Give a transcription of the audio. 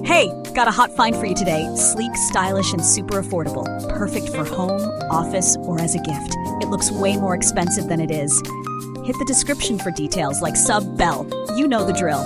Hey, got a hot find for you today. Sleek, stylish, and super affordable. Perfect for home, office, or as a gift. It looks way more expensive than it is. Hit the description for details like sub bell. You know the drill.